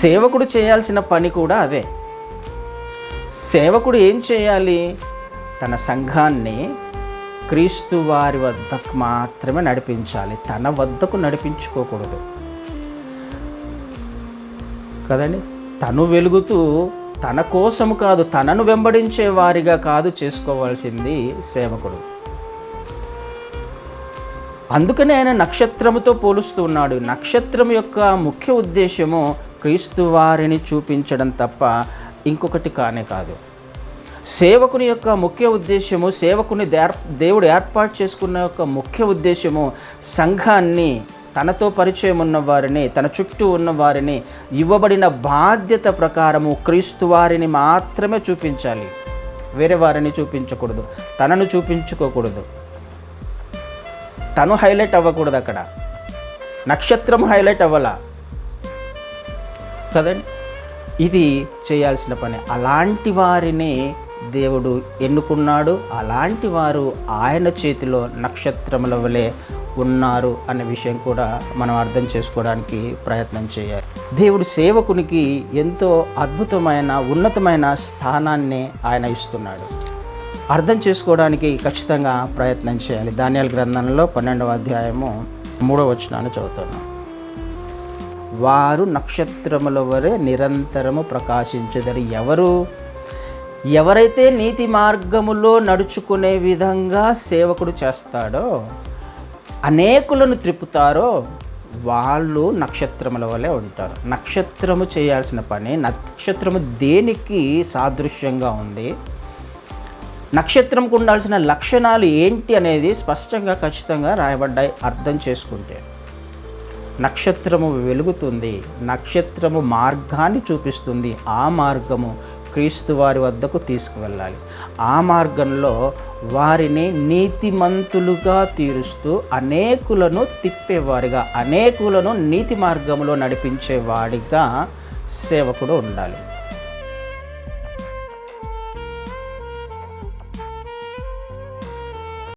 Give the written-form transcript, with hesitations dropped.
సేవకుడు చేయాల్సిన పని కూడా అదే. సేవకుడు ఏం చేయాలి? తన సంఘాన్ని క్రీస్తు వారి వద్దకు మాత్రమే నడిపించాలి, తన వద్దకు నడిపించుకోకూడదు కదండి. తను వెలుగుతూ తన కోసము కాదు, తనను వెంబడించే వారిగా కాదు చేసుకోవాల్సింది సేవకుడు. అందుకనే ఆయన నక్షత్రముతో పోలుస్తూ ఉన్నాడు. నక్షత్రం యొక్క ముఖ్య ఉద్దేశము క్రీస్తు వారిని చూపించడం తప్ప ఇంకొకటి కానే కాదు. సేవకుని యొక్క ముఖ్య ఉద్దేశము, సేవకుని దేవుడు ఏర్పాటు చేసుకున్న యొక్క ముఖ్య ఉద్దేశము సంఘాన్ని, తనతో పరిచయం ఉన్న వారిని, తన చుట్టూ ఉన్న వారిని ఇవ్వబడిన బాధ్యత ప్రకారము క్రీస్తు వారిని మాత్రమే చూపించాలి, వేరే వారిని చూపించకూడదు, తనను చూపించుకోకూడదు, తను హైలైట్ అవ్వకూడదు. అక్కడ నక్షత్రం హైలైట్ అవ్వాల కదండి. ఇది చేయాల్సిన పని. అలాంటి వారిని దేవుడు ఎన్నుకున్నాడు. అలాంటి వారు ఆయన చేతిలో నక్షత్రముల వలె ఉన్నారు అనే విషయం కూడా మనం అర్థం చేసుకోవడానికి ప్రయత్నం చేయాలి. దేవుడు సేవకునికి ఎంతో అద్భుతమైన ఉన్నతమైన స్థానాన్ని ఆయన ఇస్తున్నాడు. అర్థం చేసుకోవడానికి ఖచ్చితంగా ప్రయత్నం చేయాలి. దానియేలు గ్రంథంలో 12వ అధ్యాయము 3వ వచనాన్ని చదువుతున్నాం. వారు నక్షత్రముల వలె నిరంతరము ప్రకాశించెదరు. ఎవరైతే నీతి మార్గములో నడుచుకునే విధంగా సేవకుడు చేస్తాడో, అనేకులను త్రిప్పుతారో, వాళ్ళు నక్షత్రముల వలె ఉంటారు. నక్షత్రము చేయాల్సిన పని, నక్షత్రము దేనికి సాదృశ్యంగా ఉంది, నక్షత్రంకు ఉండాల్సిన లక్షణాలు ఏంటి అనేది స్పష్టంగా ఖచ్చితంగా రాయబడ్డాయి. అర్థం చేసుకుంటే నక్షత్రము వెలుగుతుంది, నక్షత్రము మార్గాన్ని చూపిస్తుంది. ఆ మార్గము క్రీస్తు వారి వద్దకు తీసుకువెళ్ళాలి. ఆ మార్గంలో వారిని నీతిమంతులుగా తీరుస్తూ అనేకులను తిప్పేవారిగా, అనేకులను నీతి మార్గంలో నడిపించేవాడిగా సేవకుడు ఉండాలి.